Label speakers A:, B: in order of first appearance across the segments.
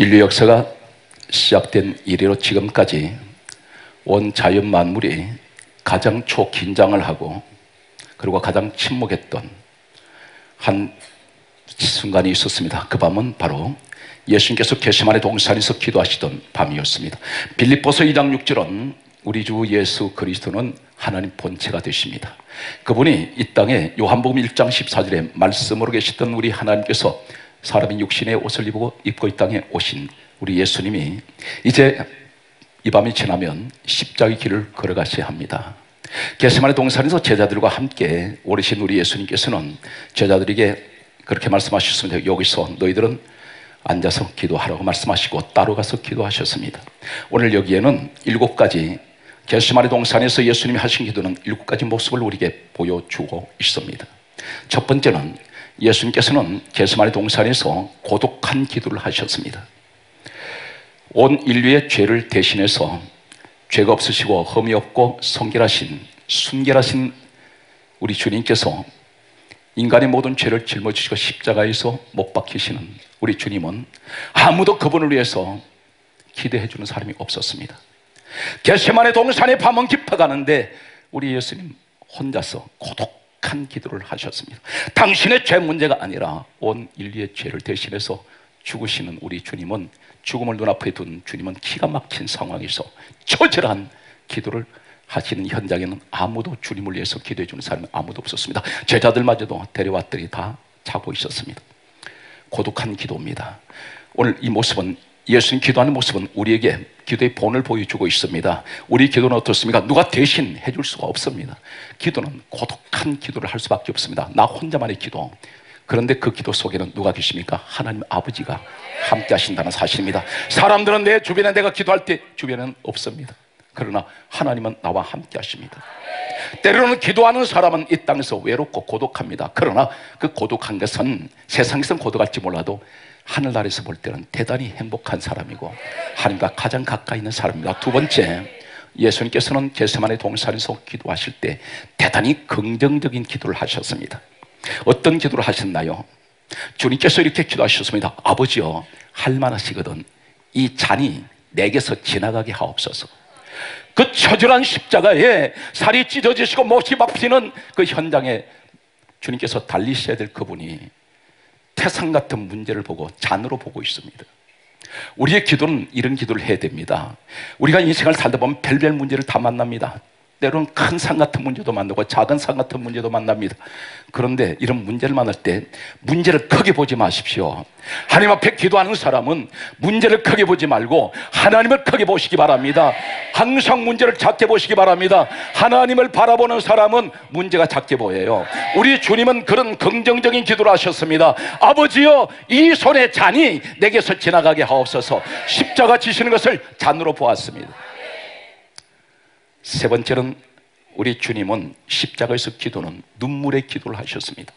A: 인류 역사가 시작된 이래로 지금까지 온 자연 만물이 가장 초긴장을 하고 그리고 가장 침묵했던 한 순간이 있었습니다. 그 밤은 바로 예수님께서 겟세마네 동산에서 기도하시던 밤이었습니다. 빌립보서 2장 6절은 우리 주 예수 그리스도는 하나님 본체가 되십니다. 그분이 이 땅에 요한복음 1장 14절에 말씀으로 계시던 우리 하나님께서 사람이 육신의 옷을 입고 이 땅에 오신 우리 예수님이 이제 이 밤이 지나면 십자가의 길을 걸어가셔야 합니다. 겟세마네 동산에서 제자들과 함께 오르신 우리 예수님께서는 제자들에게 그렇게 말씀하셨습니다. 여기서 너희들은 앉아서 기도하라고 말씀하시고 따로 가서 기도하셨습니다. 오늘 여기에는 7가지 겟세마네 동산에서 예수님이 하신 기도는 7가지 모습을 우리에게 보여주고 있습니다. 첫 번째는 예수님께서는 겟세마네 동산에서 고독한 기도를 하셨습니다. 온 인류의 죄를 대신해서 죄가 없으시고 흠이 없고 순결하신 우리 주님께서 인간의 모든 죄를 짊어지시고 십자가에서 못 박히시는 우리 주님은 아무도 그분을 위해서 기도해 주는 사람이 없었습니다. 겟세마네 동산의 밤은 깊어가는데 우리 예수님 혼자서 고독한 기도를 하셨습니다. 당신의 죄 문제가 아니라 온 인류의 죄를 대신해서 죽으시는 우리 주님은, 죽음을 눈앞에 둔 주님은 기가 막힌 상황에서 처절한 기도를 하시는 현장에는 아무도 주님을 위해서 기도해 주는 사람이 아무도 없었습니다. 제자들마저도 데려왔더니 다 자고 있었습니다. 고독한 기도입니다. 오늘 이 모습은, 예수님 기도하는 모습은 우리에게 기도의 본을 보여주고 있습니다. 우리 기도는 어떻습니까? 누가 대신 해줄 수가 없습니다. 기도는 고독한 기도를 할 수밖에 없습니다. 나 혼자만의 기도. 그런데 그 기도 속에는 누가 계십니까? 하나님 아버지가 함께 하신다는 사실입니다. 사람들은 내 주변에 내가 기도할 때 주변에는 없습니다. 그러나 하나님은 나와 함께 하십니다. 때로는 기도하는 사람은 이 땅에서 외롭고 고독합니다. 그러나 그 고독한 것은 세상에서는 고독할지 몰라도 하늘나라에서 볼 때는 대단히 행복한 사람이고 하나님과 가장 가까이 있는 사람입니다. 두 번째, 예수님께서는 겟세마네 동산에서 기도하실 때 대단히 긍정적인 기도를 하셨습니다. 어떤 기도를 하셨나요? 주님께서 이렇게 기도하셨습니다. 아버지여, 할만하시거든 이 잔이 내게서 지나가게 하옵소서. 그 처절한 십자가에 살이 찢어지시고 못이 박히는 그 현장에 주님께서 달리셔야 될 그분이 태산 같은 문제를 보고 잔으로 보고 있습니다. 우리의 기도는 이런 기도를 해야 됩니다. 우리가 인생을 살다 보면 별별 문제를 다 만납니다. 때로는 큰 산 같은 문제도 만나고 작은 산 같은 문제도 만납니다. 그런데 이런 문제를 만날 때 문제를 크게 보지 마십시오. 하나님 앞에 기도하는 사람은 문제를 크게 보지 말고 하나님을 크게 보시기 바랍니다. 항상 문제를 작게 보시기 바랍니다. 하나님을 바라보는 사람은 문제가 작게 보여요. 우리 주님은 그런 긍정적인 기도를 하셨습니다. 아버지여, 이 손의 잔이 내게서 지나가게 하옵소서. 십자가 지시는 것을 잔으로 보았습니다. 세 번째는 우리 주님은 십자가에서 기도는 눈물의 기도를 하셨습니다.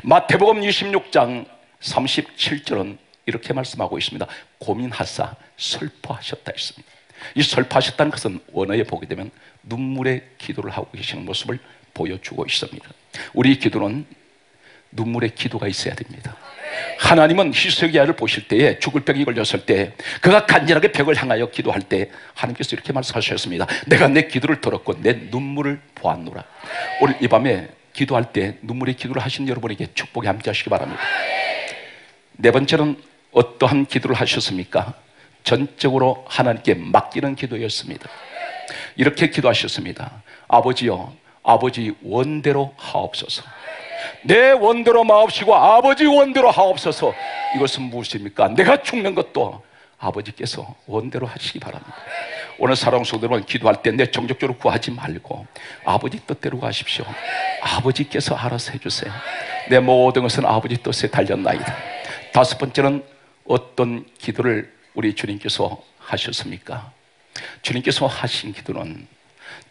A: 마태복음 26장 37절은 이렇게 말씀하고 있습니다. 고민하사 슬퍼하셨다 했습니다. 이 슬퍼하셨다는 것은 원어에 보게 되면 눈물의 기도를 하고 계시는 모습을 보여주고 있습니다. 우리 기도는 눈물의 기도가 있어야 됩니다. 하나님은 히스기야를 보실 때에 죽을 병이 걸렸을 때 그가 간절하게 벽을 향하여 기도할 때 하나님께서 이렇게 말씀하셨습니다. 내가 내 기도를 들었고 내 눈물을 보았노라. 오늘 이 밤에 기도할 때 눈물의 기도를 하신 여러분에게 축복이 함께 하시기 바랍니다. 네 번째는 어떠한 기도를 하셨습니까? 전적으로 하나님께 맡기는 기도였습니다. 이렇게 기도하셨습니다. 아버지여, 아버지 원대로 하옵소서. 내 원대로 마옵시고 아버지 원대로 하옵소서. 이것은 무엇입니까? 내가 죽는 것도 아버지께서 원대로 하시기 바랍니다. 오늘 사랑하는 성도 여러분, 기도할 때 내 정적적으로 구하지 말고 아버지 뜻대로 가십시오. 아버지께서 알아서 해주세요. 내 모든 것은 아버지 뜻에 달렸나이다. 다섯 번째는 어떤 기도를 우리 주님께서 하셨습니까? 주님께서 하신 기도는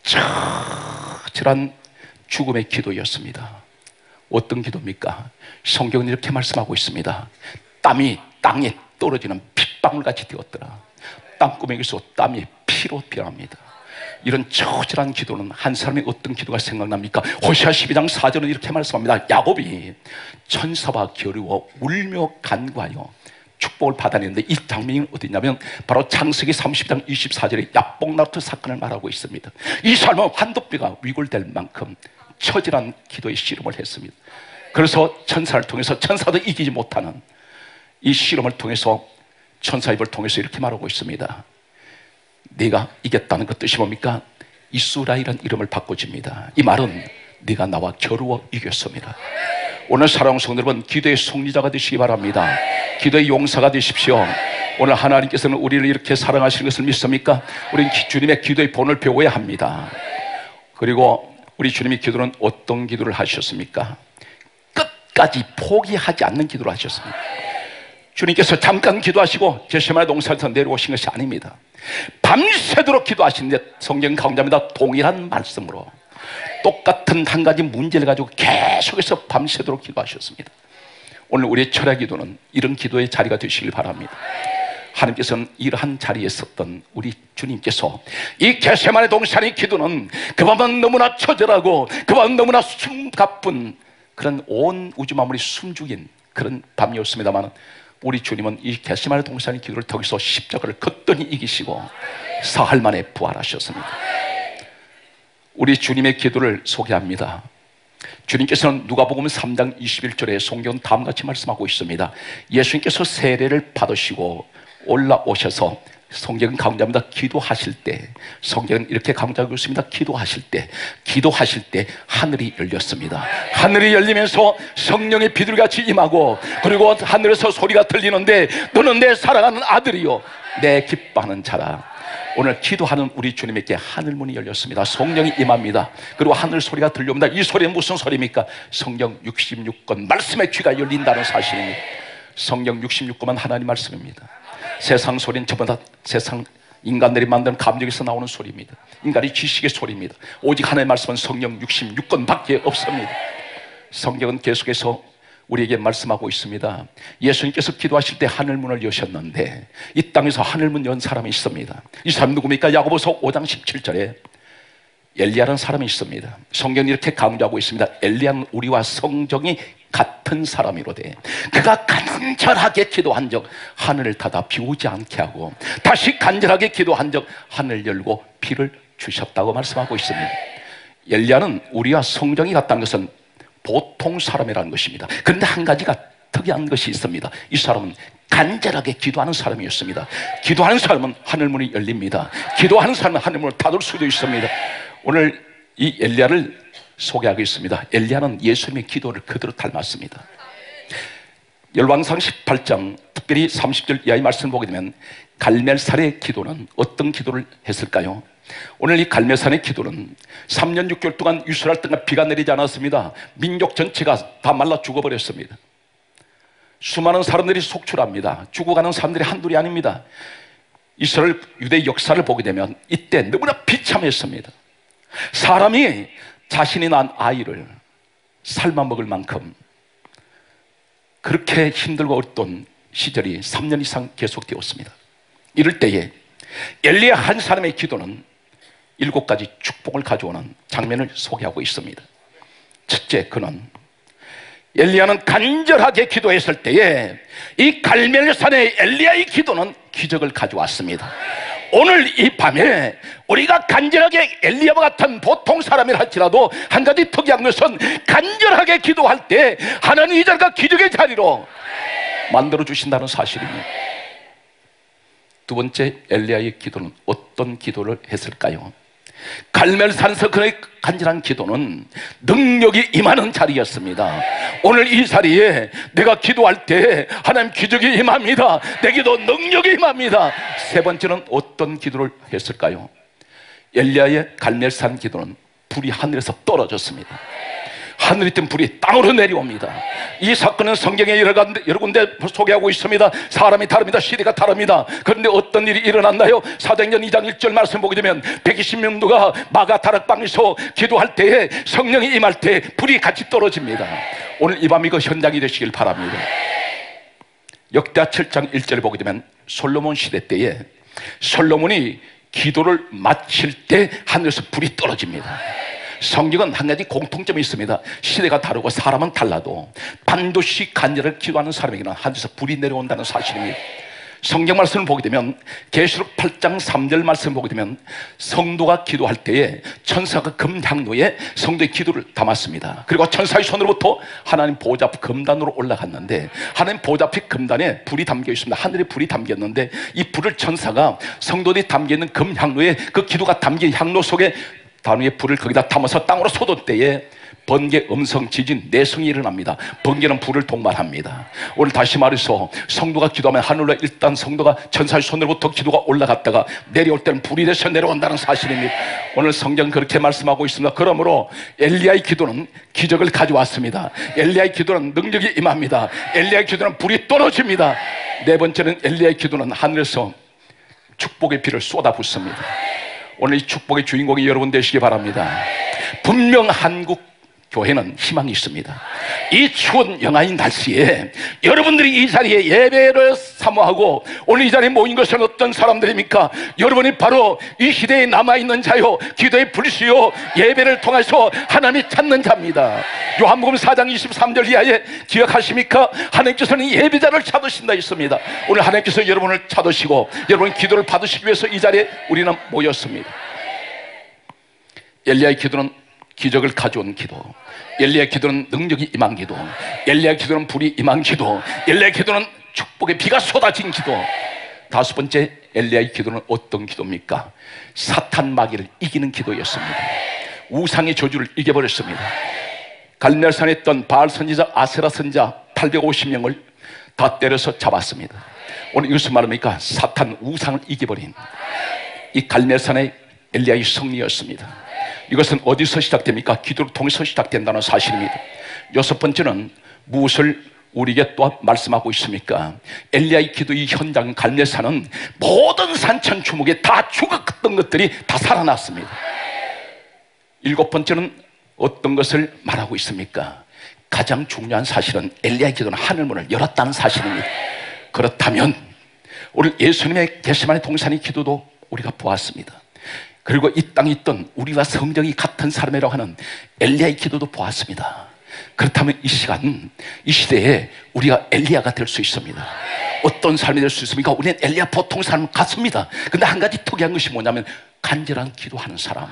A: 처절한 죽음의 기도였습니다. 어떤 기도입니까? 성경은 이렇게 말씀하고 있습니다. 땀이 땅에 떨어지는 핏방울같이 되었더라. 땅구멍에서 땀이 피로 변합니다. 이런 처절한 기도는 한 사람의 어떤 기도가 생각납니까? 호시아 12장 4절은 이렇게 말씀합니다. 야곱이 천사와 겨루어 울며 간구하여 축복을 받아냈는데 이 장면이 어디냐면 바로 창세기 30장 24절에 야복나루트 사건을 말하고 있습니다. 이 사람은 환도뼈가 위골될 만큼 처절한 기도의 씨름을 했습니다. 그래서 천사를 통해서 천사도 이기지 못하는 이 씨름을 통해서 천사 입을 통해서 이렇게 말하고 있습니다. 네가 이겼다는 그 뜻이 뭡니까? 이스라엘이라는 이름을 바꿔줍니다. 이 말은 네가 나와 겨루어 이겼습니다. 오늘 사랑하는 성도 여러분, 기도의 승리자가 되시기 바랍니다. 기도의 용사가 되십시오. 오늘 하나님께서는 우리를 이렇게 사랑하시는 것을 믿습니까? 우리는 주님의 기도의 본을 배워야 합니다. 그리고 우리 주님의 기도는 어떤 기도를 하셨습니까? 끝까지 포기하지 않는 기도를 하셨습니다. 주님께서 잠깐 기도하시고 겟세마네 동산에서 내려오신 것이 아닙니다. 밤새도록 기도하시는데 성경 강좌입니다. 동일한 말씀으로 똑같은 한 가지 문제를 가지고 계속해서 밤새도록 기도하셨습니다. 오늘 우리의 철야 기도는 이런 기도의 자리가 되시길 바랍니다. 하나님께서는 이러한 자리에 섰던 우리 주님께서 이 겟세마네 동산의 기도는 그 밤은 너무나 처절하고 그 밤은 너무나 숨가쁜 그런 온 우주 만물이 숨죽인 그런 밤이었습니다만 우리 주님은 이 겟세마네 동산의 기도를 통해서 십자가를 거뜬히 이기시고 사흘 만에 부활하셨습니다. 우리 주님의 기도를 소개합니다. 주님께서는 누가복음 3장 21절에 성경은 다음같이 말씀하고 있습니다. 예수님께서 세례를 받으시고 올라오셔서 성경은 강조합니다. 기도하실 때, 성경은 이렇게 강조하고 있습니다. 기도하실 때 하늘이 열렸습니다. 하늘이 열리면서 성령의 비둘기같이 임하고 그리고 하늘에서 소리가 들리는데 너는 내 사랑하는 아들이요 내 기뻐하는 자라. 오늘 기도하는 우리 주님에게 하늘문이 열렸습니다. 성령이 임합니다. 그리고 하늘 소리가 들려옵니다. 이 소리는 무슨 소리입니까? 성경 66권 말씀의 귀가 열린다는 사실입니다. 성경 66권은 하나님 말씀입니다. 세상 소리는 저보다 세상 인간들이 만드는 감정에서 나오는 소리입니다. 인간의 지식의 소리입니다. 오직 하나님의 말씀은 성경 66권밖에 없습니다. 성경은 계속해서 우리에게 말씀하고 있습니다. 예수님께서 기도하실 때 하늘문을 여셨는데 이 땅에서 하늘문 연 사람이 있습니다. 이 사람 누굽니까? 야고보서 5장 17절에 엘리야라는 사람이 있습니다. 성경이 이렇게 강조하고 있습니다. 엘리야는 우리와 성정이 같은 사람이로되 그가 간절하게 기도한 적 하늘을 닫아 비 오지 않게 하고 다시 간절하게 기도한 적 하늘 열고 비를 주셨다고 말씀하고 있습니다. 엘리야는 우리와 성정이 같다는 것은 보통 사람이라는 것입니다. 그런데 한 가지가 특이한 것이 있습니다. 이 사람은 간절하게 기도하는 사람이었습니다. 기도하는 사람은 하늘문이 열립니다. 기도하는 사람은 하늘문을 닫을 수도 있습니다. 오늘 이 엘리야를 소개하겠습니다. 엘리야는 예수님의 기도를 그대로 닮았습니다. 열왕상 18장 특별히 30절 이하의 말씀을 보게 되면 갈멜산의 기도는 어떤 기도를 했을까요? 오늘 이 갈멜산의 기도는 3년 6개월 동안 이스라엘 땅에 비가 내리지 않았습니다. 민족 전체가 다 말라 죽어버렸습니다. 수많은 사람들이 속출합니다. 죽어가는 사람들이 한둘이 아닙니다. 이스라엘 유대 역사를 보게 되면 이때 너무나 비참했습니다. 사람이 자신이 낳은 아이를 삶아 먹을 만큼 그렇게 힘들고 어렵던 시절이 3년 이상 계속되었습니다. 이럴 때에 엘리야 한 사람의 기도는 7가지 축복을 가져오는 장면을 소개하고 있습니다. 첫째, 그는 엘리야는 간절하게 기도했을 때에 이 갈멜산의 엘리야의 기도는 기적을 가져왔습니다. 오늘 이 밤에 우리가 간절하게 엘리야와 같은 보통 사람이라 할지라도 한 가지 특이한 것은 간절하게 기도할 때 하나님 이 자리가 기적의 자리로 만들어 주신다는 사실입니다. 두 번째, 엘리야의 기도는 어떤 기도를 했을까요? 갈멜산에서 그의 간절한 기도는 능력이 임하는 자리였습니다. 오늘 이 자리에 내가 기도할 때 하나님 기적이 임합니다. 내 기도 능력이 임합니다. 세 번째는 어떤 기도를 했을까요? 엘리야의 갈멜산 기도는 불이 하늘에서 떨어졌습니다. 하늘이 뜬 불이 땅으로 내려옵니다. 이 사건은 성경에 여러 군데 소개하고 있습니다. 사람이 다릅니다. 시대가 다릅니다. 그런데 어떤 일이 일어났나요? 사도행전 2장 1절 말씀 보게 되면 120명도가 마가 다락방에서 기도할 때에 성령이 임할 때 불이 같이 떨어집니다. 오늘 이 밤이 그 현장이 되시길 바랍니다. 역대하 7장 1절을 보게 되면 솔로몬 시대 때에 솔로몬이 기도를 마칠 때 하늘에서 불이 떨어집니다. 성경은 한 가지 공통점이 있습니다. 시대가 다르고 사람은 달라도 반드시 간절히 기도하는 사람에게는 하늘에서 불이 내려온다는 사실입니다. 성경 말씀을 보게 되면 계시록 8장 3절 말씀을 보게 되면 성도가 기도할 때에 천사가 금향로에 성도의 기도를 담았습니다. 그리고 천사의 손으로부터 하나님 보좌 앞 금단으로 올라갔는데 하나님 보좌 앞에 금단에 불이 담겨 있습니다. 하늘에 불이 담겼는데 이 불을 천사가 성도들이 담겨있는 금향로에 그 기도가 담긴 향로 속에 단위의 불을 거기다 담아서 땅으로 쏟을 때에 번개, 음성, 지진, 내성이 일어납니다. 번개는 불을 동반합니다. 오늘 다시 말해서 성도가 기도하면 하늘로 일단 성도가 천사의 손으로부터 기도가 올라갔다가 내려올 때는 불이 돼서 내려온다는 사실입니다. 오늘 성경 그렇게 말씀하고 있습니다. 그러므로 엘리야의 기도는 기적을 가져왔습니다. 엘리야의 기도는 능력이 임합니다. 엘리야의 기도는 불이 떨어집니다. 네 번째는 엘리야의 기도는 하늘에서 축복의 비를 쏟아붓습니다. 오늘 이 축복의 주인공이 여러분 되시기 바랍니다. 분명 한국 교회는 희망이 있습니다. 이 추운 영하인 날씨에 여러분들이 이 자리에 예배를 사모하고 오늘 이 자리에 모인 것은 어떤 사람들입니까? 여러분이 바로 이 시대에 남아있는 자요, 기도의 불씨요, 예배를 통해서 하나님이 찾는 자입니다. 요한복음 4장 23절 이하에 기억하십니까? 하나님께서는 예배자를 찾으신다 했습니다. 오늘 하나님께서 여러분을 찾으시고 여러분 기도를 받으시기 위해서 이 자리에 우리는 모였습니다. 엘리야의 기도는 기적을 가져온 기도, 엘리야의 기도는 능력이 임한 기도, 엘리야의 기도는 불이 임한 기도, 엘리야의 기도는 축복의 비가 쏟아진 기도. 다섯 번째 엘리야의 기도는 어떤 기도입니까? 사탄 마귀를 이기는 기도였습니다. 우상의 저주를 이겨버렸습니다. 갈멜산에 있던 바알 선지자, 아세라 선지자 850명을 다 때려서 잡았습니다. 오늘 이것은 말합니까? 사탄 우상을 이겨버린 이 갈멜산의 엘리야의 승리였습니다. 이것은 어디서 시작됩니까? 기도를 통해서 시작된다는 사실입니다. 여섯 번째는 무엇을 우리에게 또 말씀하고 있습니까? 엘리야의 기도의 현장 갈멜산은 모든 산천초목에 다 죽었던 것들이 다 살아났습니다. 일곱 번째는 어떤 것을 말하고 있습니까? 가장 중요한 사실은 엘리야의 기도는 하늘문을 열었다는 사실입니다. 그렇다면 오늘 예수님의 겟세마네 동산의 기도도 우리가 보았습니다. 그리고 이 땅에 있던 우리와 성정이 같은 사람이라고 하는 엘리야의 기도도 보았습니다. 그렇다면 이 시간, 이 시대에 우리가 엘리야가 될 수 있습니다. 어떤 삶이 될 수 있습니까? 우리는 엘리야 보통 사람 같습니다. 근데 한 가지 특이한 것이 뭐냐면 간절한 기도하는 사람.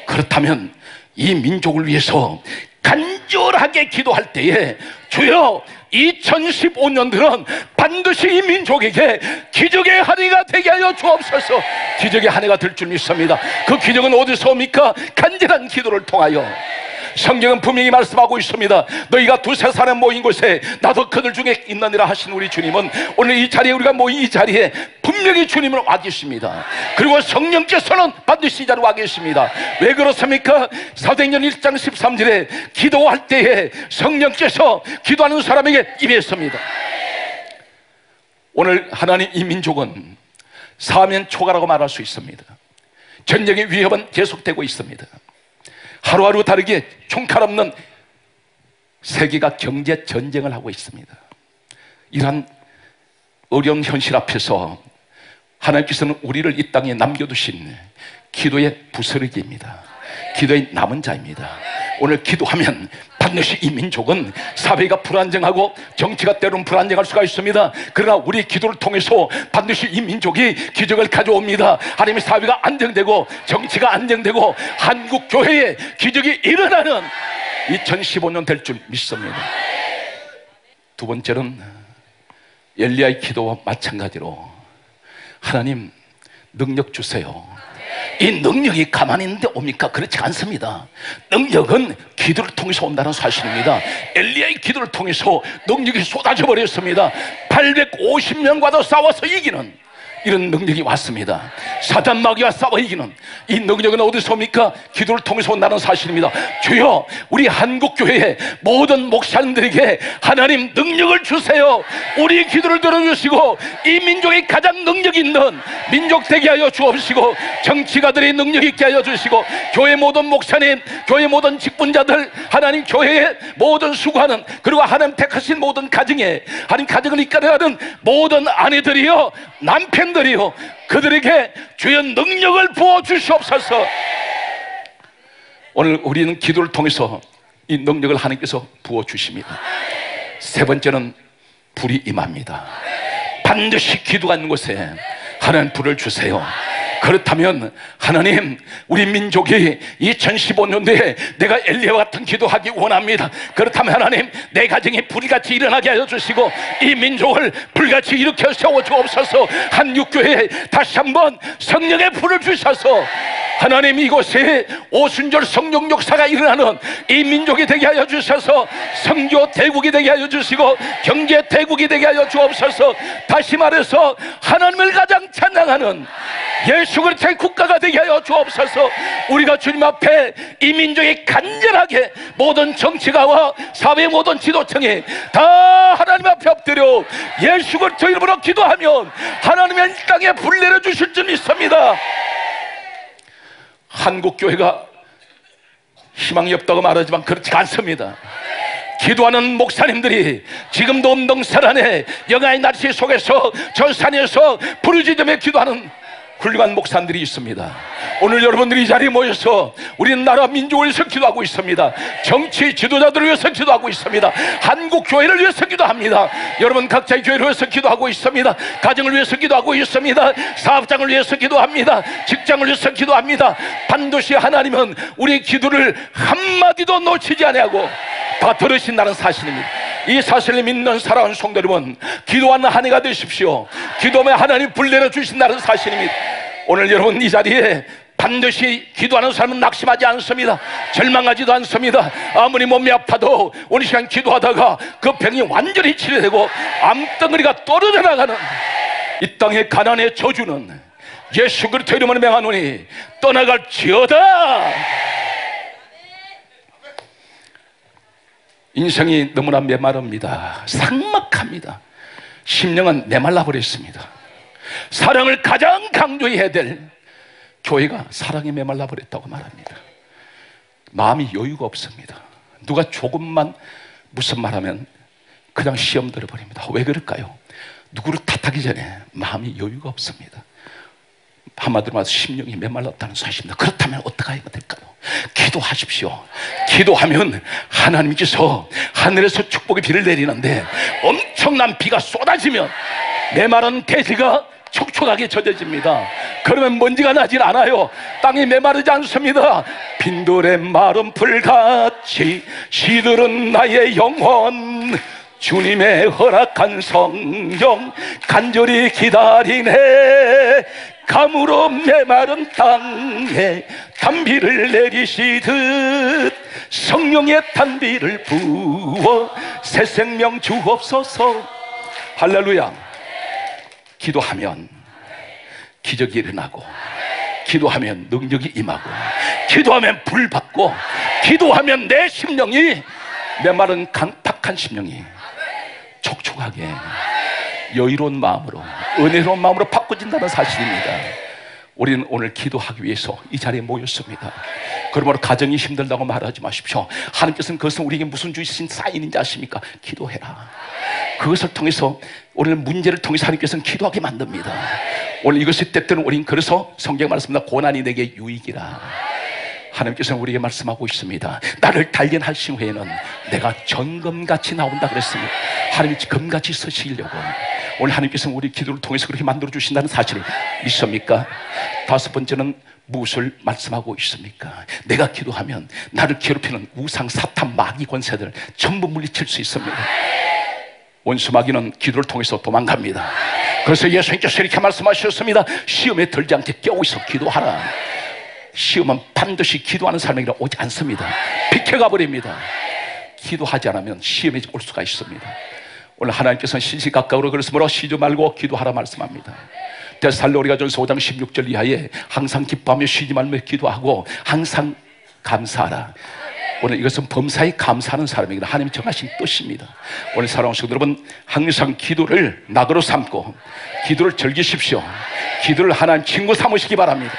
A: 그렇다면 이 민족을 위해서 간절하게 기도할 때에 주여 2015년들은 반드시 이 민족에게 기적의 한 해가 되게 하여 주옵소서. 기적의 한 해가 될 줄 믿습니다. 그 기적은 어디서 옵니까? 간절한 기도를 통하여. 성경은 분명히 말씀하고 있습니다. 너희가 두세 사람 모인 곳에 나도 그들 중에 있느니라 하신 우리 주님은 오늘 이 자리에 우리가 모인 이 자리에 분명히 주님은 와 계십니다. 그리고 성령께서는 반드시 이 자리에 와 계십니다. 왜 그렇습니까? 사도행전 1장 13절에 기도할 때에 성령께서 기도하는 사람에게 임했습니다. 오늘 하나님 이 민족은 사면 초가라고 말할 수 있습니다. 전쟁의 위협은 계속되고 있습니다. 하루하루 다르게 총칼 없는 세계가 경제 전쟁을 하고 있습니다. 이러한 어려운 현실 앞에서 하나님께서는 우리를 이 땅에 남겨두신 기도의 부스러기입니다. 기도의 남은 자입니다. 오늘 기도하면 반드시 이 민족은 사회가 불안정하고 정치가 때로는 불안정할 수가 있습니다. 그러나 우리 기도를 통해서 반드시 이 민족이 기적을 가져옵니다. 하나님의 사회가 안정되고 정치가 안정되고 한국 교회에 기적이 일어나는 2015년 될 줄 믿습니다. 두 번째는 엘리야의 기도와 마찬가지로 하나님 능력 주세요. 이 능력이 가만히 있는데 옵니까? 그렇지 않습니다. 능력은 기도를 통해서 온다는 사실입니다. 엘리야의 기도를 통해서 능력이 쏟아져 버렸습니다. 850명과도 싸워서 이기는 이런 능력이 왔습니다. 사단 마귀와 싸워 이기는 이 능력은 어디서 옵니까? 기도를 통해서 온다는 사실입니다. 주여 우리 한국교회의 모든 목사님들에게 하나님 능력을 주세요. 우리 기도를 들어주시고 이 민족이 가장 능력 있는 민족 되게 하여 주옵시고 정치가들의 능력 있게 하여 주시고 교회 모든 목사님, 교회 모든 직분자들, 하나님 교회의 모든 수고하는 그리고 하나님 택하신 모든 가정에 하나님 가정을 이끌어가는 모든 아내들이여 남편들이요 그들에게 주의 능력을 부어 주시옵소서. 오늘 우리는 기도를 통해서 이 능력을 하나님께서 부어주십니다. 세 번째는 불이 임합니다. 반드시 기도가 있는 곳에 하나님 불을 주세요. 그렇다면 하나님, 우리 민족이 2015년도에 내가 엘리야와 같은 기도하기 원합니다. 그렇다면 하나님, 내 가정이 불같이 일어나게 하여 주시고 이 민족을 불같이 일으켜 세워 주옵소서. 한육교회에 다시 한번 성령의 불을 주셔서 하나님, 이곳에 오순절 성령 역사가 일어나는 이 민족이 되게 하여 주셔서 성교 대국이 되게 하여 주시고 경제 대국이 되게 하여 주옵소서. 다시 말해서 하나님을 가장 찬양하는 예수 그리스도의 국가가 되게 하여 주옵소서. 우리가 주님 앞에 이 민족이 간절하게 모든 정치가와 사회 모든 지도층이 다 하나님 앞에 엎드려 예수 그리스도 이름으로 기도하면 하나님의 이 땅에 불 내려주실 줄 믿습니다. 한국교회가 희망이 없다고 말하지만 그렇지 않습니다. 기도하는 목사님들이 지금도 엄동산 안에 영하의 날씨 속에서 저 산에서 부르짖으며 기도하는 훌륭한 목사님들이 있습니다. 오늘 여러분들이 이 자리에 모여서 우리는 나라 민족을 위해서 기도하고 있습니다. 정치 지도자들을 위해서 기도하고 있습니다. 한국 교회를 위해서 기도합니다. 여러분 각자의 교회를 위해서 기도하고 있습니다. 가정을 위해서 기도하고 있습니다. 사업장을 위해서 기도합니다. 직장을 위해서 기도합니다. 반드시 하나님은 우리의 기도를 한마디도 놓치지 아니하고 다 들으신다는 사실입니다. 이 사실을 믿는 사랑하는 성도 여러분, 기도하는 한 해가 되십시오. 기도하면 하나님 불 내려주신다는 사실입니다. 오늘 여러분 이 자리에 반드시 기도하는 사람은 낙심하지 않습니다. 절망하지도 않습니다. 아무리 몸이 아파도 오늘 시간 기도하다가 그 병이 완전히 치료되고 암덩어리가 떨어져 나가는 이 땅의 가난의 저주는 예수 그리스도 이름으로 명하노니 떠나갈지어다. 인생이 너무나 메마릅니다. 삭막합니다. 심령은 메말라 버렸습니다. 사랑을 가장 강조해야 될 교회가 사랑에 메말라 버렸다고 말합니다. 마음이 여유가 없습니다. 누가 조금만 무슨 말하면 그냥 시험 들어버립니다. 왜 그럴까요? 누구를 탓하기 전에 마음이 여유가 없습니다. 한마디로 말해서 심령이 메말랐다는 사실입니다. 그렇다면 어떻게 해야 될까요? 기도하십시오. 기도하면 하나님께서 하늘에서 축복의 비를 내리는데 엄청난 비가 쏟아지면 메마른 대지가 촉촉하게 젖어집니다. 그러면 먼지가 나질 않아요. 땅이 메마르지 않습니다. 빈돌의 마른 풀같이 시들은 나의 영혼, 주님의 허락한 성령 간절히 기다리네. 감으로 메마른 땅에 단비를 내리시듯 성령의 단비를 부어 새 생명 주옵소서. 할렐루야. 기도하면 기적이 일어나고, 기도하면 능력이 임하고, 기도하면 불 받고, 기도하면 내 심령이, 메마른 강팍한 심령이 촉촉하게 여유로운 마음으로, 은혜로운 마음으로 바꿔진다는 사실입니다. 우리는 오늘 기도하기 위해서 이 자리에 모였습니다. 그러므로 가정이 힘들다고 말하지 마십시오. 하나님께서는 그것은 우리에게 무슨 주신 사인인지 아십니까? 기도해라. 그것을 통해서 오늘 문제를 통해서 하나님께서는 기도하게 만듭니다. 오늘 이것이 때때는 우리는 그래서 성경 말씀입니다. 고난이 내게 유익이라. 하나님께서는 우리에게 말씀하고 있습니다. 나를 단련하신 후에는 내가 전검같이 나온다 그랬습니다. 하나님이 검같이 서시려고 오늘 하나님께서는 우리 기도를 통해서 그렇게 만들어주신다는 사실을 믿습니까? 다섯 번째는 무엇을 말씀하고 있습니까? 내가 기도하면 나를 괴롭히는 우상, 사탄, 마귀 권세들을 전부 물리칠 수 있습니다. 원수 마귀는 기도를 통해서 도망갑니다. 그래서 예수님께서 이렇게 말씀하셨습니다. 시험에 들지 않게 깨어있어 기도하라. 시험은 반드시 기도하는 사람에게 오지 않습니다. 비켜가 버립니다. 기도하지 않으면 시험에 올 수가 있습니다. 오늘 하나님께서는 시시각각으로 그랬으므로 쉬지 말고 기도하라 말씀합니다. 데살로니가전서 5장 16절 이하에 항상 기뻐하며 쉬지 말며 기도하고 항상 감사하라. 오늘 이것은 범사에 감사하는 사람에게 하나님이 정하신 뜻입니다. 오늘 사랑하는 성도 여러분, 항상 기도를 낙으로 삼고 기도를 즐기십시오. 기도를 하나님 친구 삼으시기 바랍니다.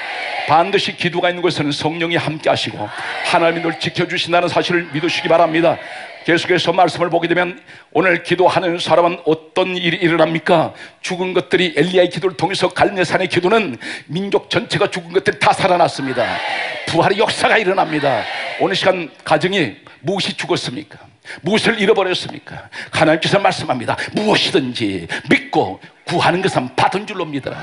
A: 반드시 기도가 있는 곳에는 성령이 함께 하시고 하나님이 늘 지켜주신다는 사실을 믿으시기 바랍니다. 계속해서 말씀을 보게 되면 오늘 기도하는 사람은 어떤 일이 일어납니까? 죽은 것들이 엘리야의 기도를 통해서 갈멜산의 기도는 민족 전체가 죽은 것들이 다 살아났습니다. 부활의 역사가 일어납니다. 오늘 시간 가정이 무엇이 죽었습니까? 무엇을 잃어버렸습니까? 하나님께서 말씀합니다. 무엇이든지 믿고 구하는 것은 받은 줄로 믿어라.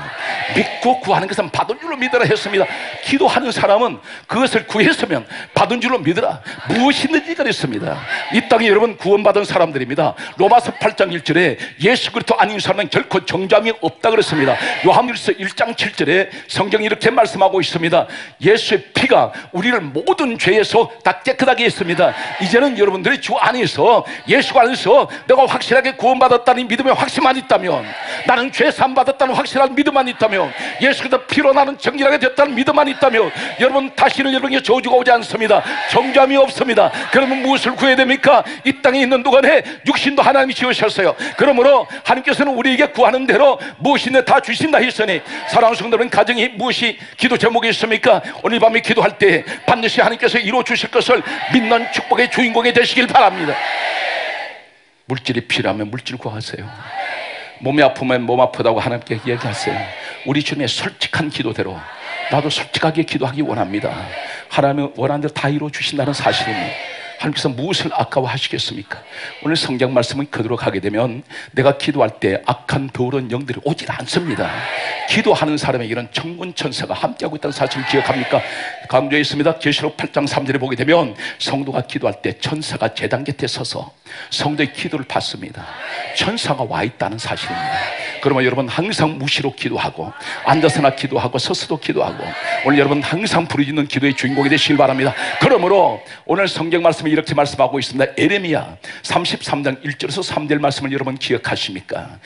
A: 믿고 구하는 것은 받은 줄로 믿어라 했습니다. 기도하는 사람은 그것을 구했으면 받은 줄로 믿어라. 무엇이든지 그랬습니다. 이 땅에 여러분 구원받은 사람들입니다. 로마서 8장 1절에 예수 그리스도 아닌 사람은 결코 정죄함이 없다 그랬습니다. 요한일서 1장 7절에 성경이 이렇게 말씀하고 있습니다. 예수의 피가 우리를 모든 죄에서 다 깨끗하게 했습니다. 이제는 여러분들이 주 안에서 예수 안에서 내가 확실하게 구원받았다는 믿음의 확신만 있다면, 나는 죄 사함 받았다는 확실한 믿음만 있다면, 예수 그리스도 피로 나는 정결하게 됐다는 믿음만 있다면, 여러분 다시는 여러분에게 저주가 오지 않습니다. 정죄함이 없습니다. 그러면 무엇을 구해야 됩니까? 이 땅에 있는 동안에 육신도 하나님이 지으셨어요. 그러므로 하나님께서는 우리에게 구하는 대로 무엇이든 다 주신다 했으니, 사랑하는 성도는 가정이 무엇이 기도 제목이 있습니까? 오늘 밤에 기도할 때 반드시 하나님께서 이루어 주실 것을 믿는 축복의 주인공이 되시길 바랍니다. 물질이 필요하면 물질 구하세요. 몸이 아프면 몸 아프다고 하나님께 얘기하세요. 우리 주님의 솔직한 기도대로 나도 솔직하게 기도하기 원합니다. 하나님은 원하는 대로 다 이루어 주신다는 사실입니다. 하나님께서 무엇을 아까워하시겠습니까? 오늘 성경 말씀을 그대로 가게 되면 내가 기도할 때 악한 더러운 영들이 오질 않습니다. 기도하는 사람의 이런 천군 천사가 함께하고 있다는 사실을 기억합니까? 강조에 있습니다. 계시록 8장 3절에 보게 되면 성도가 기도할 때 천사가 제단 곁에 서서 성도의 기도를 받습니다. 천사가 와 있다는 사실입니다. 그러면 여러분 항상 무시로 기도하고, 앉아서나 기도하고, 서서도 기도하고, 오늘 여러분 항상 부르짖는 기도의 주인공이 되시길 바랍니다. 그러므로 오늘 성경 말씀이 이렇게 말씀하고 있습니다. 예레미야 33장 1절에서 3절 말씀을 여러분 기억하십니까?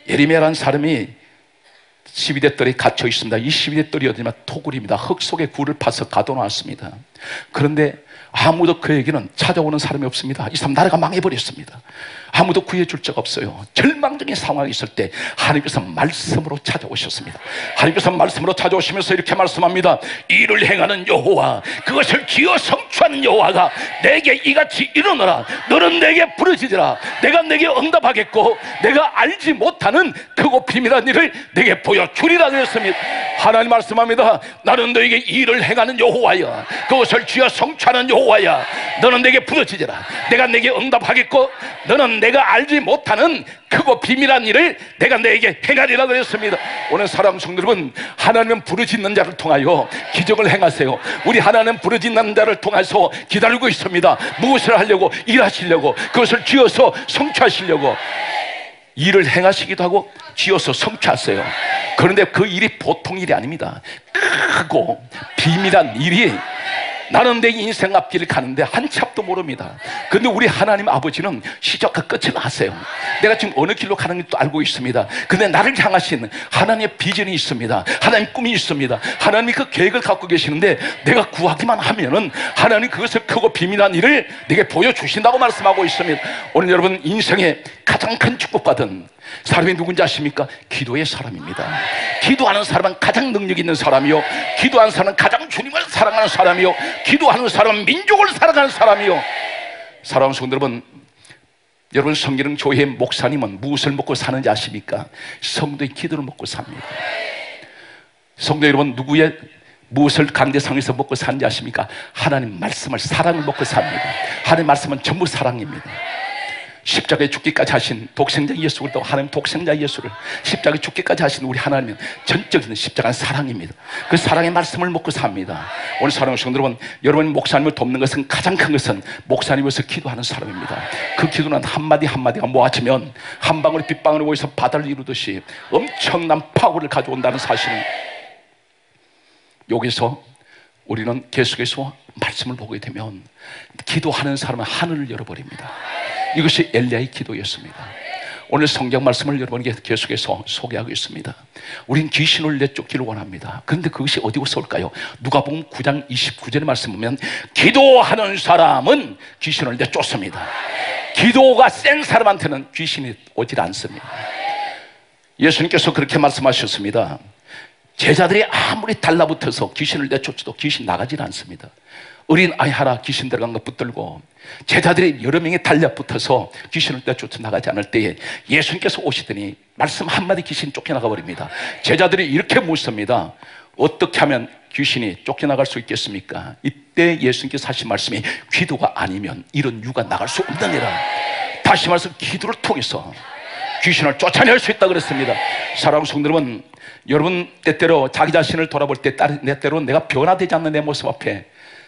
A: 예레미야라는 사람이 12대 뜰에 갇혀 있습니다. 이 12대 뜰이 어디냐면 토굴입니다. 흙 속에 굴을 파서 가둬놨습니다. 그런데 아무도 그에게는 찾아오는 사람이 없습니다. 이 사람 나라가 망해버렸습니다. 아무도 구해줄 자가 없어요. 절망적인 상황이 있을 때 하나님께서 말씀으로 찾아오셨습니다. 하나님께서 말씀으로 찾아오시면서 이렇게 말씀합니다. 일을 행하는 여호와, 그것을 지어 성취하는 여호와가 내게 이같이 이르노라. 너는 내게 부르짖으라. 내가 내게 응답하겠고 내가 알지 못하는 크고 비밀한 일을 내게 보여주리라 그랬습니다. 하나님 말씀합니다. 나는 너에게 일을 행하는 여호와야, 그것을 지어 성취하는 여호와야. 너는 내게 부르짖으라. 내가 내게 응답하겠고 너는 내가 알지 못하는 크고 비밀한 일을 내가 너에게 행하리라 그랬습니다. 오늘 사랑하는 성도 여러분, 하나님은 부르짖는 자를 통하여 기적을 행하세요. 우리 하나님은 부르짖는 자를 통해서 기다리고 있습니다. 무엇을 하려고? 일하시려고, 그것을 지어서 성취하시려고. 일을 행하시기도 하고 지어서 성취하세요. 그런데 그 일이 보통 일이 아닙니다. 크고 비밀한 일이, 나는 내 인생 앞길을 가는데 한치 앞도 모릅니다. 그런데 우리 하나님 아버지는 시작과 끝을 아세요. 내가 지금 어느 길로 가는 것도 알고 있습니다. 근데 나를 향하신 하나님의 비전이 있습니다. 하나님의 꿈이 있습니다. 하나님이 그 계획을 갖고 계시는데 내가 구하기만 하면은 하나님 그것을 크고 비밀한 일을 내게 보여주신다고 말씀하고 있습니다. 오늘 여러분 인생에 가장 큰 축복받은 사람이 누군지 아십니까? 기도의 사람입니다. 기도하는 사람은 가장 능력 있는 사람이요, 기도하는 사람은 가장 주님을 사랑하는 사람이요, 기도하는 사람은 민족을 사랑하는 사람이요. 사랑하는 성도 여러분, 여러분 성기능 교회 목사님은 무엇을 먹고 사는지 아십니까? 성도의 기도를 먹고 삽니다. 성도 여러분, 누구의 무엇을 강대상에서 먹고 사는지 아십니까? 하나님 말씀을, 사랑을 먹고 삽니다. 하나님 말씀은 전부 사랑입니다. 십자가에 죽기까지 하신 독생자 예수 그리스도, 하나님 독생자 예수를 십자가에 죽기까지 하신 우리 하나님은 전적인 십자가는 사랑입니다. 그 사랑의 말씀을 먹고 삽니다. 오늘 사랑하는 성도 여러분, 여러분 목사님을 돕는 것은, 가장 큰 것은 목사님에서 기도하는 사람입니다. 그 기도는 한마디 한마디가 모아지면 한 방울 빗방울이 모여서 바다를 이루듯이 엄청난 파워를 가져온다는 사실은, 여기서 우리는 계속해서 말씀을 보게 되면 기도하는 사람은 하늘을 열어버립니다. 이것이 엘리야의 기도였습니다. 오늘 성경 말씀을 여러분에게 계속해서 소개하고 있습니다. 우린 귀신을 내쫓기를 원합니다. 그런데 그것이 어디서 올까요? 누가복음 9장 29절의 말씀 보면 기도하는 사람은 귀신을 내쫓습니다. 기도가 센 사람한테는 귀신이 오질 않습니다. 예수님께서 그렇게 말씀하셨습니다. 제자들이 아무리 달라붙어서 귀신을 내쫓아도 귀신 나가질 않습니다. 어린 아이 하나 귀신 들어간 거 붙들고 제자들이 여러 명이 달려붙어서 귀신을 내쫓아 나가지 않을 때에 예수님께서 오시더니 말씀 한마디 귀신이 쫓겨나가 버립니다. 제자들이 이렇게 묻습니다. 어떻게 하면 귀신이 쫓겨나갈 수 있겠습니까? 이때 예수님께서 하신 말씀이 기도가 아니면 이런 유가 나갈 수 없느니라. 다시 말해서 기도를 통해서 귀신을 쫓아낼 수 있다고 그랬습니다. 사랑하는 성도 여러분, 여러분 때때로 자기 자신을 돌아볼 때 때때로 내가 변화되지 않는 내 모습 앞에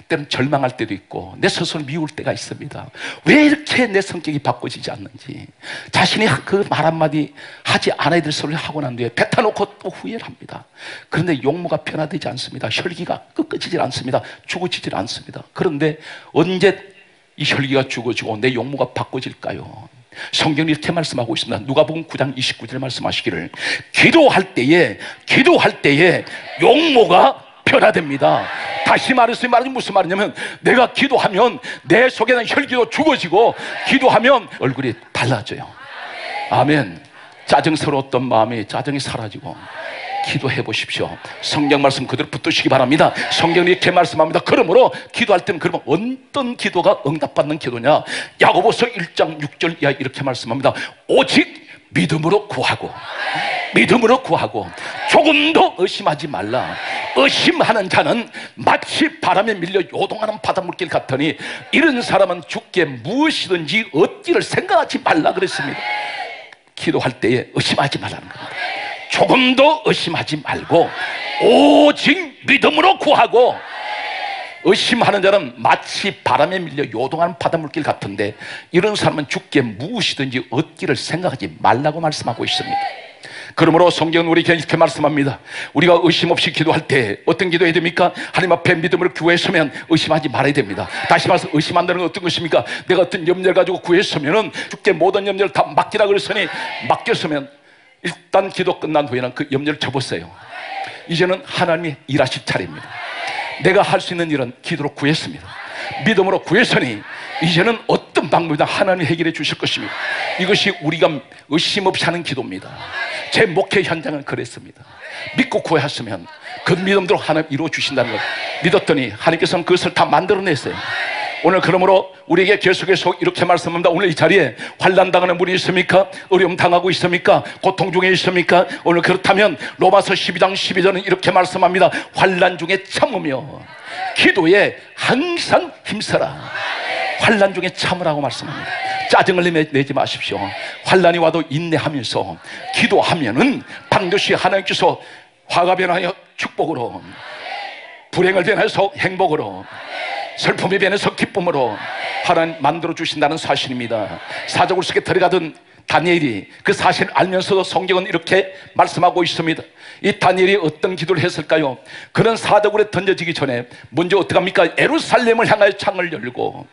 A: 때로는 절망할 때도 있고 내 스스로 미울 때가 있습니다. 왜 이렇게 내 성격이 바꿔지지 않는지, 자신이 그 말 한마디 하지 않아야 될 소리를 하고 난 뒤에 뱉어놓고 또 후회를 합니다. 그런데 용모가 변화되지 않습니다. 혈기가 꺾어지질 않습니다. 죽어지질 않습니다. 그런데 언제 이 혈기가 죽어지고 내 용모가 바꿔질까요? 성경이 이렇게 말씀하고 있습니다. 누가복음 9장 29절 말씀하시기를 기도할 때에 용모가 변화됩니다. 다시 말해서 말하지 무슨 말이냐면, 내가 기도하면 내 속에는 혈기도 죽어지고 기도하면 얼굴이 달라져요. 아멘. 짜증스러웠던 마음이 짜증이 사라지고 기도해 보십시오. 성경 말씀 그대로 붙드시기 바랍니다. 성경이 이렇게 말씀합니다. 그러므로 기도할 때는 그러면 어떤 기도가 응답받는 기도냐? 야고보서 1장 6절 이하 이렇게 말씀합니다. 오직 믿음으로 구하고 조금도 의심하지 말라. 의심하는 자는 마치 바람에 밀려 요동하는 바닷물길 같으니 이런 사람은 주께 무엇이든지 얻기를 생각하지 말라 그랬습니다. 기도할 때에 의심하지 말라는 겁니다. 조금도 의심하지 말고 오직 믿음으로 구하고, 의심하는 자는 마치 바람에 밀려 요동하는 바닷물길 같은데 이런 사람은 주께 무엇이든지 얻기를 생각하지 말라고 말씀하고 있습니다. 그러므로 성경은 우리에게 이렇게 말씀합니다. 우리가 의심 없이 기도할 때 어떤 기도해야 됩니까? 하나님 앞에 믿음으로 구했으면 의심하지 말아야 됩니다. 다시 말해서 의심한다는 건 어떤 것입니까? 내가 어떤 염려를 가지고 구했으면 주께 모든 염려를 다 맡기라 그랬으니 맡겼으면 일단 기도 끝난 후에는 그 염려를 접었어요. 이제는 하나님이 일하실 차례입니다. 내가 할 수 있는 일은 기도로 구했습니다. 믿음으로 구했으니 이제는 어떤 방법이든 하나님이 해결해 주실 것입니다. 이것이 우리가 의심 없이 하는 기도입니다. 제 목회 현장은 그랬습니다. 믿고 구했으면 그 믿음대로 하나님 이루어 주신다는 걸 믿었더니 하나님께서는 그것을 다 만들어냈어요. 오늘 그러므로 우리에게 계속해서 이렇게 말씀합니다. 오늘 이 자리에 환난 당하는 분이 있습니까? 어려움 당하고 있습니까? 고통 중에 있습니까? 오늘 그렇다면 로마서 12장 12절은 이렇게 말씀합니다. 환난 중에 참으며 기도에 항상 힘써라. 환난 중에 참으라고 말씀합니다. 짜증을 내지 마십시오. 환난이 와도 인내하면서 기도하면은 반드시 하나님께서 화가 변하여 축복으로, 불행을 변해서 행복으로, 슬픔이 변해서 기쁨으로 하나님 만들어 주신다는 사실입니다. 사자굴 속에 들어가던 다니엘이 그 사실을 알면서도 성경은 이렇게 말씀하고 있습니다. 이 다니엘이 어떤 기도를 했을까요? 그는 사자굴에 던져지기 전에 먼저 어떻게 합니까? 예루살렘을 향하여 창을 열고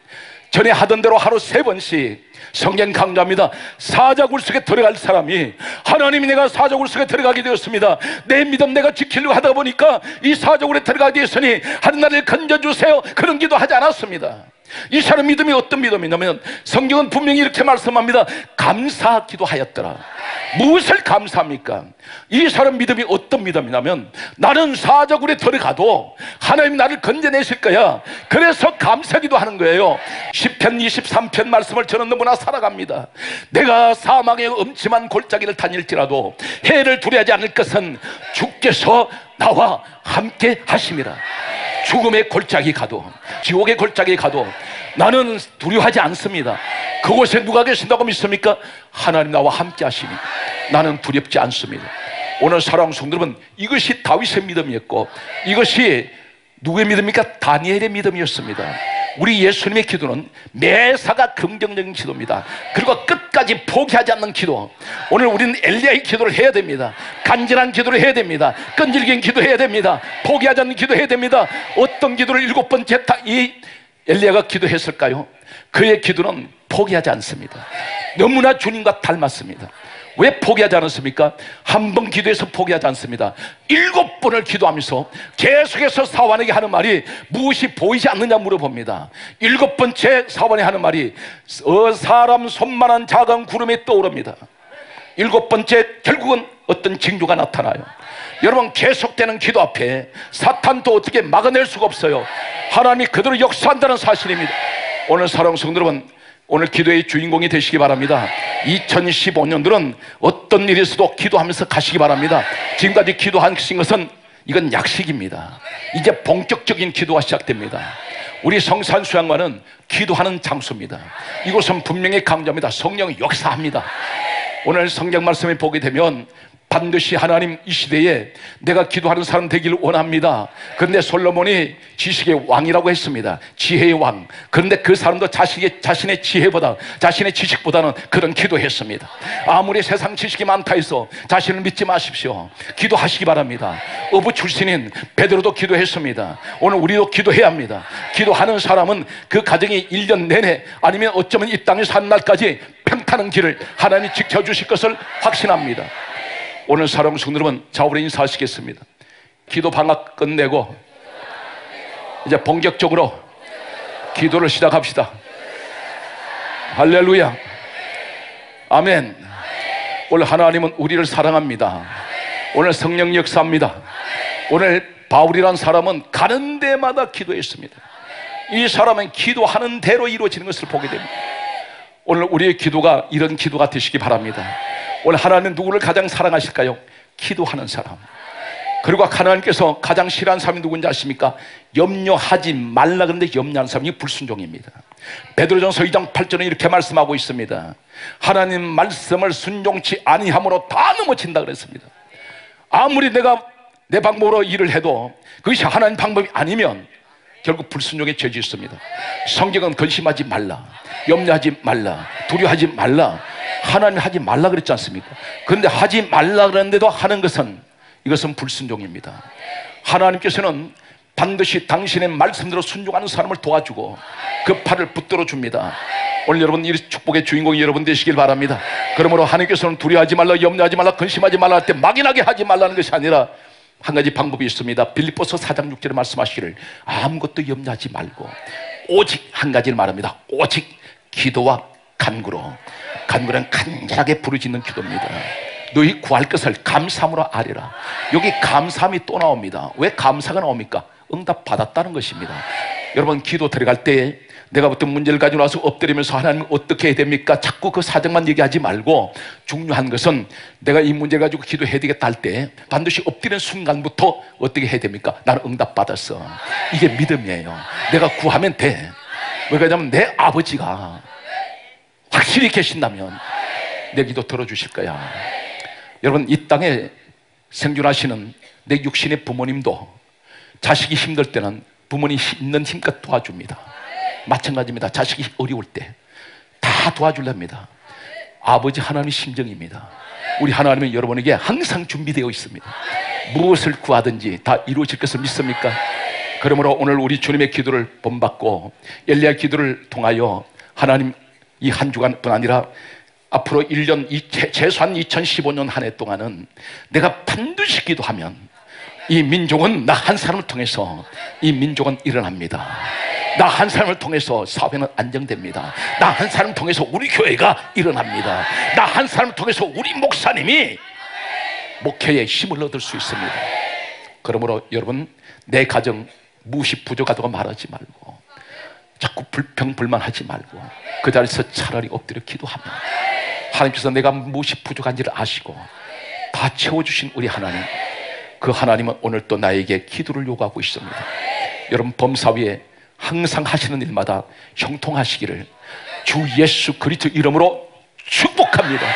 A: 전에 하던 대로 하루 3번씩 성경 강조합니다. 사자굴 속에 들어갈 사람이, 하나님이 내가 사자굴 속에 들어가게 되었습니다. 내 믿음 내가 지키려고 하다 보니까 이 사자굴에 들어가게 되었으니 하는 나를 건져주세요. 그런 기도 하지 않았습니다. 이 사람 믿음이 어떤 믿음이냐면 성경은 분명히 이렇게 말씀합니다. 감사 기도하였더라. 무엇을 감사합니까? 이 사람 믿음이 어떤 믿음이냐면 나는 사자굴에 들어가도 하나님 나를 건져내실 거야. 그래서 감사 기도하는 거예요. 시편 23편 말씀을 저는 너무나 살아갑니다. 내가 사망의 음침한 골짜기를 다닐지라도 해를 두려워하지 않을 것은 주께서 나와 함께 하심이라. 죽음의 골짜기 가도, 지옥의 골짜기 가도 나는 두려워하지 않습니다. 그곳에 누가 계신다고 믿습니까? 하나님 나와 함께 하시니 나는 두렵지 않습니다. 오늘 사랑하는 성도 여러분, 이것이 다윗의 믿음이었고 이것이 누구의 믿음입니까? 다니엘의 믿음이었습니다. 우리 예수님의 기도는 매사가 긍정적인 기도입니다. 그리고 끝까지 포기하지 않는 기도. 오늘 우리는 엘리야의 기도를 해야 됩니다. 간절한 기도를 해야 됩니다. 끈질긴 기도해야 됩니다. 포기하지 않는 기도해야 됩니다. 어떤 기도를 7번째 이 엘리야가 기도했을까요? 그의 기도는 포기하지 않습니다. 너무나 주님과 닮았습니다. 왜 포기하지 않았습니까? 한 번 기도해서 포기하지 않습니다. 7번을 기도하면서 계속해서 사원에게 하는 말이 무엇이 보이지 않느냐 물어봅니다. 7번째 사원이 하는 말이 사람 손만한 작은 구름이 떠오릅니다. 7번째 결국은 어떤 징조가 나타나요. 여러분, 계속되는 기도 앞에 사탄도 어떻게 막아낼 수가 없어요. 하나님이 그대로 역사한다는 사실입니다. 오늘 사랑하는 성도 여러분, 오늘 기도의 주인공이 되시기 바랍니다. 2015년들은 어떤 일이 있어도 기도하면서 가시기 바랍니다. 지금까지 기도하신 것은 이건 약식입니다. 이제 본격적인 기도가 시작됩니다. 우리 성산수양관은 기도하는 장소입니다. 이곳은 분명히 강조합니다. 성령이 역사합니다. 오늘 성경 말씀을 보게 되면 반드시 하나님 이 시대에 내가 기도하는 사람 되기를 원합니다. 그런데 솔로몬이 지식의 왕이라고 했습니다. 지혜의 왕. 그런데 그 사람도 자신의 지혜보다, 자신의 지식보다는 그런 기도했습니다. 아무리 세상 지식이 많다 해서 자신을 믿지 마십시오. 기도하시기 바랍니다. 어부 출신인 베드로도 기도했습니다. 오늘 우리도 기도해야 합니다. 기도하는 사람은 그 가정이 1년 내내, 아니면 어쩌면 이 땅에 사는 날까지 평탄한 길을 하나님이 지켜주실 것을 확신합니다. 오늘 사랑하는 성도 여러분, 자우로 인사하시겠습니다. 기도 방학 끝내고 이제 본격적으로 기도를 시작합시다. 할렐루야, 아멘. 오늘 하나님은 우리를 사랑합니다. 오늘 성령 역사합니다. 오늘 바울이란 사람은 가는 데마다 기도했습니다. 이 사람은 기도하는 대로 이루어지는 것을 보게 됩니다. 오늘 우리의 기도가 이런 기도가 되시기 바랍니다. 오늘 하나님은 누구를 가장 사랑하실까요? 기도하는 사람. 그리고 하나님께서 가장 싫어하는 사람이 누군지 아십니까? 염려하지 말라 그런데 염려하는 사람이 불순종입니다. 베드로전서 2장 8절에 이렇게 말씀하고 있습니다. 하나님 말씀을 순종치 아니함으로 다 넘어진다 그랬습니다. 아무리 내가 내 방법으로 일을 해도 그것이 하나님 방법이 아니면 결국 불순종의 죄지 있습니다. 성경은 근심하지 말라, 염려하지 말라, 두려워하지 말라, 하나님 하지 말라 그랬지 않습니까? 그런데 하지 말라 그랬는데도 하는 것은, 이것은 불순종입니다. 하나님께서는 반드시 당신의 말씀대로 순종하는 사람을 도와주고 그 팔을 붙들어 줍니다. 오늘 여러분 이 축복의 주인공이 여러분 되시길 바랍니다. 그러므로 하나님께서는 두려워하지 말라, 염려하지 말라, 근심하지 말라 할 때 막연하게 하지 말라는 것이 아니라 한 가지 방법이 있습니다. 빌립보서 4장 6절에 말씀하시기를 아무것도 염려하지 말고 오직 한 가지를 말합니다. 오직 기도와 간구로. 간구는 간절하게 부르짖는 기도입니다. 너희 구할 것을 감사함으로 아뢰라. 여기 감사함이 또 나옵니다. 왜 감사가 나옵니까? 응답 받았다는 것입니다. 여러분 기도 들어갈 때 내가 어떤 문제를 가지고 나서 엎드리면서 하나님 어떻게 해야 됩니까? 자꾸 그 사정만 얘기하지 말고 중요한 것은 내가 이 문제를 가지고 기도해야 되겠다 할 때 반드시 엎드리는 순간부터 어떻게 해야 됩니까? 나는 응답 받았어. 이게 믿음이에요. 내가 구하면 돼. 왜 그러냐면 내 아버지가 확실히 계신다면 내 기도 들어주실 거야. 여러분 이 땅에 생존하시는 내 육신의 부모님도 자식이 힘들 때는 부모님 있는 힘껏 도와줍니다. 마찬가지입니다. 자식이 어려울 때 다 도와주랍니다. 아버지 하나님의 심정입니다. 우리 하나님은 여러분에게 항상 준비되어 있습니다. 무엇을 구하든지 다 이루어질 것을 믿습니까? 그러므로 오늘 우리 주님의 기도를 본받고 엘리야 기도를 통하여 하나님 이 한 주간뿐 아니라 앞으로 1년 최소한 2015년 한 해 동안은 내가 반드시 기도하면 이 민족은 나 한 사람을 통해서 이 민족은 일어납니다. 나 한 사람을 통해서 사회는 안정됩니다. 나 한 사람을 통해서 우리 교회가 일어납니다. 나 한 사람을 통해서 우리 목사님이 목회에 힘을 얻을 수 있습니다. 그러므로 여러분 내 가정 무엇이 부족하다고 말하지 말고 자꾸 불평불만하지 말고 그 자리에서 차라리 엎드려 기도하면 하나님께서 내가 무엇이 부족한지를 아시고 다 채워주신 우리 하나님, 그 하나님은 오늘 또 나에게 기도를 요구하고 있습니다. 여러분 범사위에 항상 하시는 일마다 형통하시기를 주 예수 그리스도 이름으로 축복합니다.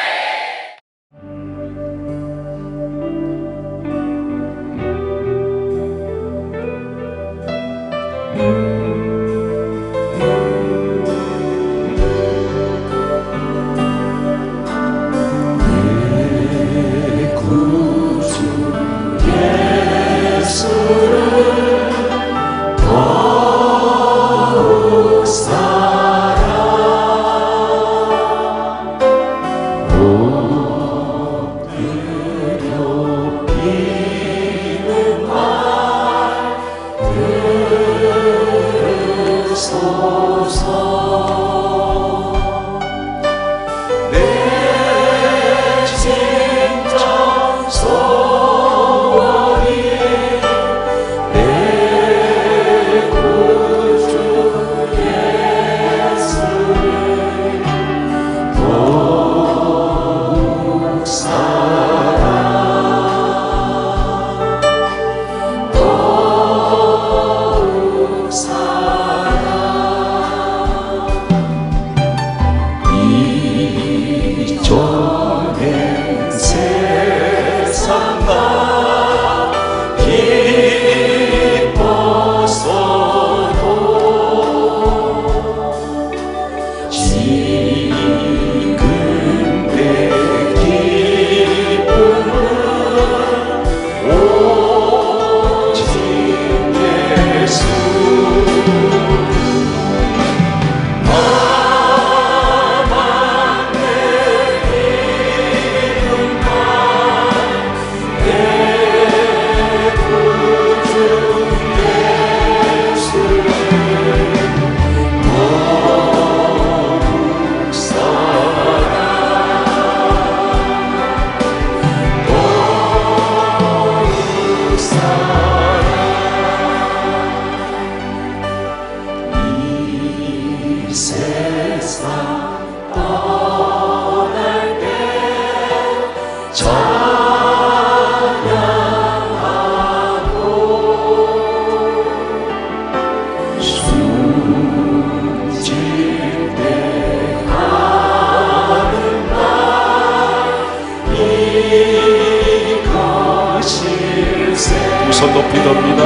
B: 세상 떠날 때 찬양하고 숨질 때 하는 말 이것일세. 두 손 높이 듭니다.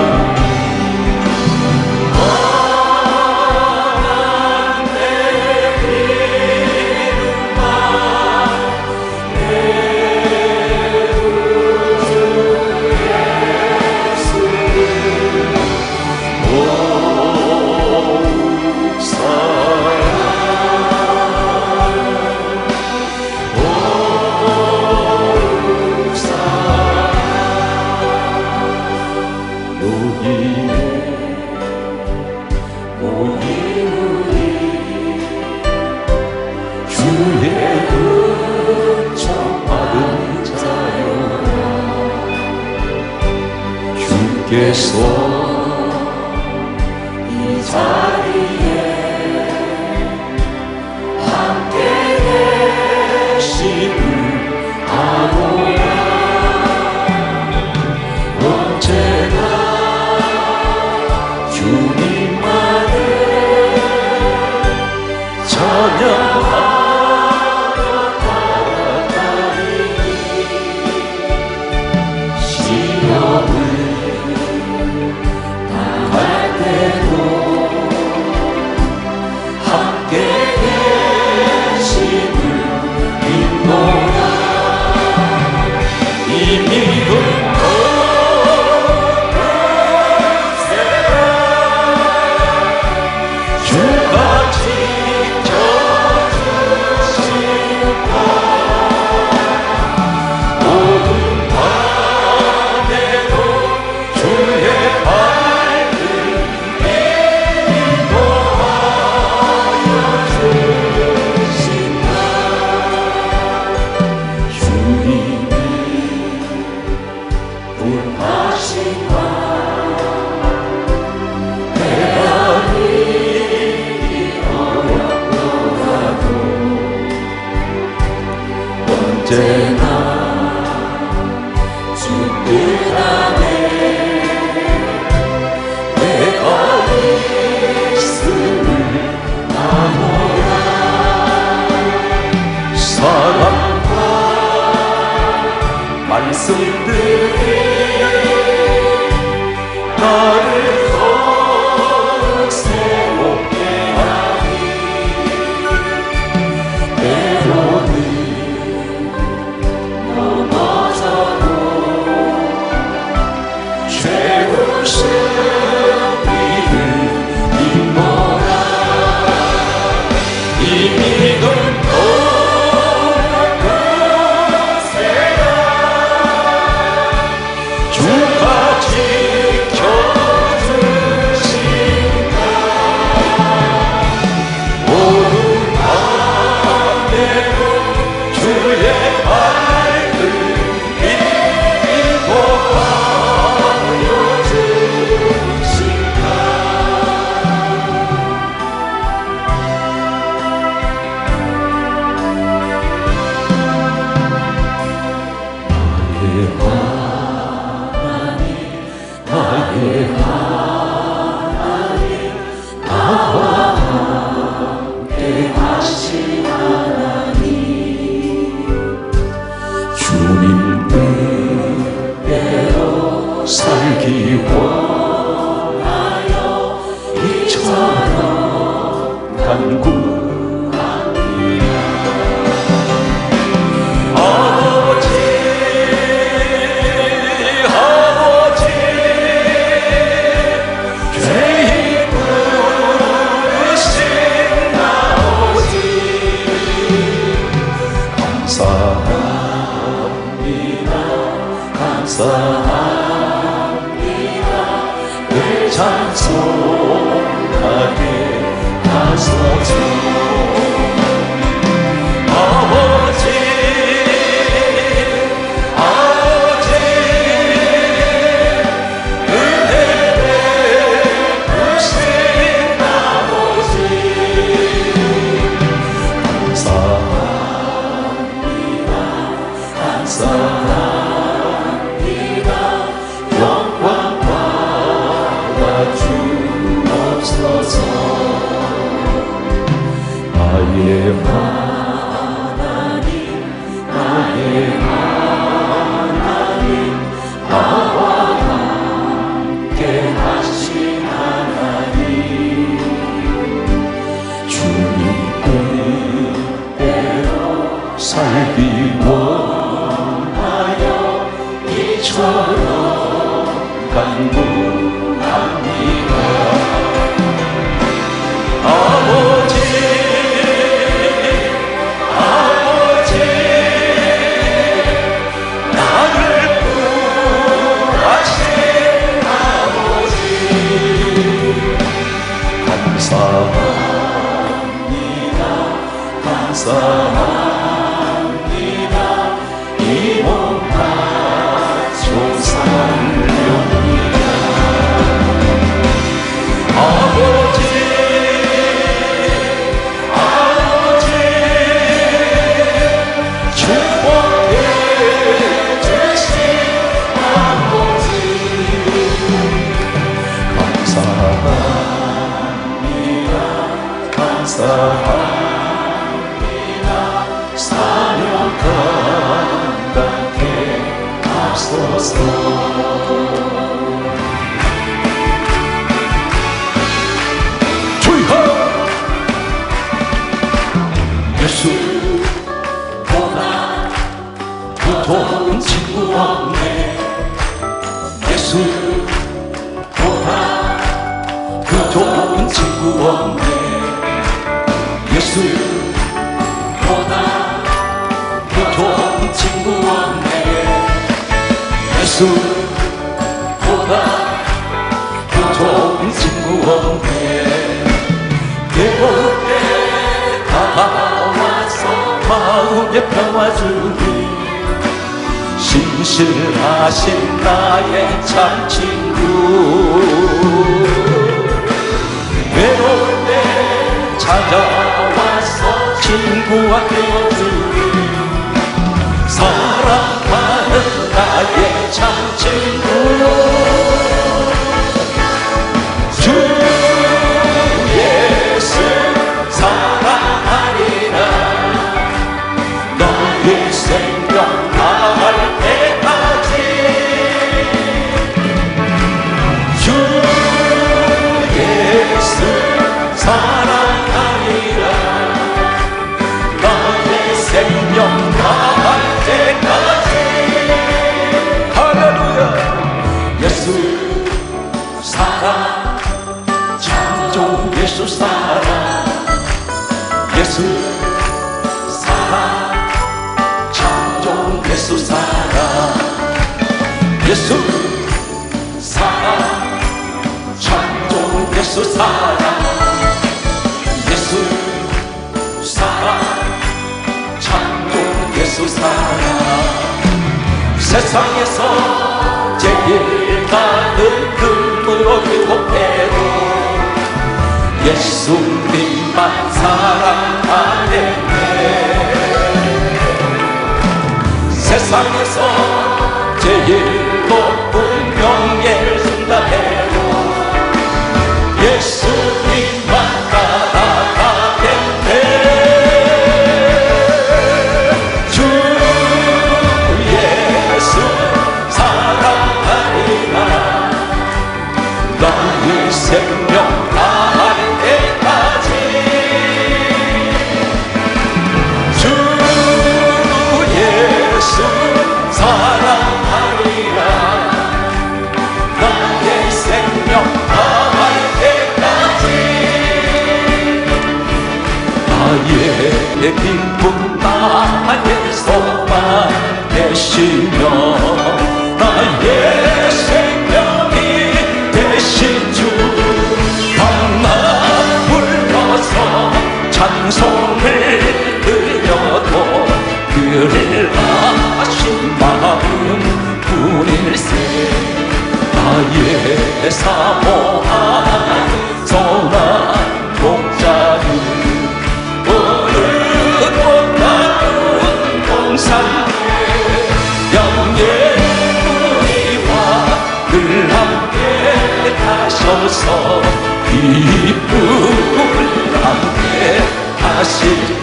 B: 주께서 이 자리에 함께 계심을 아노라. 언제나 주님만을 찬양하며 따라다니니 시험을 함께 계심을 믿노라. 이 믿음 거세라. 주가 지켜주신다. 모든 밤에도 주의 언제나 주 뜻 안에 내가 있음을 아노라. 사랑과 말씀들이 나를 더욱 새롭게 하니 때로는 최우선 믿음 믿노라. 이 믿음 거세라. 주가 지켜주신다. 모든 밤에도 주의 밝은 빛이고 나의 하나님 나와 함께 하신 하나님 주님 뜻대로 살기 원하여 이처럼 간구합니다. 감사합니다. 늘 찬송하게 하소서. 아버지 은혜 베푸신 아버지 살기 원하여 이처럼 간구합니다. 아버지, 아버지, 나를 구하신 아버지, 감사합니다. 감사합니다. 아버지, 아버지, 축복해 주신 아버지, 감사합니다. 감사합니다. 사명 감당해 하소서. 예수보다 그 좋은 친구 없네. 예수보다 그 좋은 친구 없네. 예수보다 그 좋은 친구 없네. 예수보다 그 좋은 친구 없네. 괴로울 때 다가와서 마음에 평화 주니 신실하신 나의 참 친구. 외로울 때 찾아와서 친구가 되어주니 사랑하는 나의 참 친구. 주 예수 사랑하리라. 너의 생명 다할 때까지. 주 예수 사랑하리라. 너의 생명 다할 때까지. 할렐루야. 예수 사랑, 창조 예수 사랑. 예수 사랑, 창조 예수 사랑. 예수 사랑, 창조 예수 사랑. 예수 사랑, 창조 예수 사랑. 세상에서 제일 많은 금으로 유혹해도 예수님만 사랑하네. 세상에서 제일 높은 명예를 준다 해도 예수님만 따라가겠네. 주 예수 사랑하리라. 너의 생명 다할 때까지. 주 예수 사랑하리라. 나의 생명 다할 때까지. 나의 기쁨 나의 소망 되시며 나의 생명이 되신 주. 밤낮 불러서 찬송을 드려도 그를 아신 마음 뿐일세. 나의 사모한 선한 목자는 오늘도 나은 동산에 영예 우리와 늘 함께 하셔서 기쁨을 함께 하실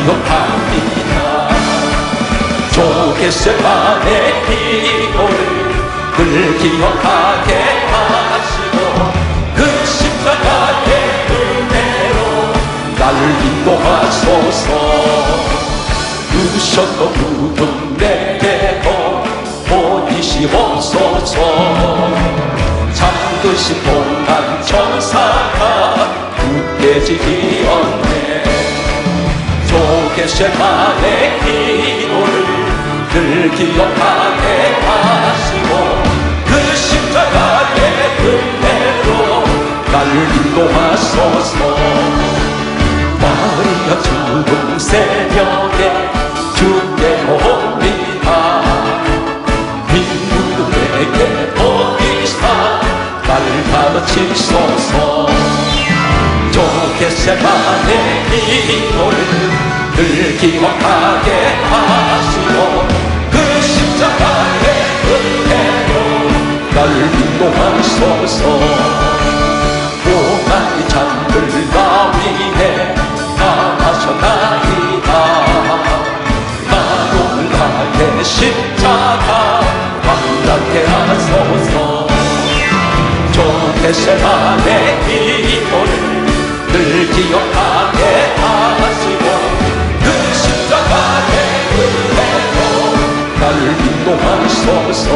B: 기억합니다. 조겟세만의 기도를 늘 기억하게 하시고 그 십자가의 은혜로 나를 인도하소서. 누셨던 부분 내게도 보이시옵소서. 잠드신 동안 천사가 깨지기었네. 조겟세만의 기도를 늘 기억하게 하시고 그 십자가의 은혜로 나를 인도하소서. 마리아 죽은 새벽에 주께 옵니다. 민무도 내게 보이사 나를 가르치소서. 조겟세만의 기도를 늘 기억하게 하시고 그 십자가의 은혜로 나를 인도하소서. 오만이 잠들 나 위에 나가셨나이다. 나로 나의 십자가 완전케 하소서. 조겟세만의 기도를 늘 기억하게 하시고 그 십자가의 은혜로 나를 인도하소서.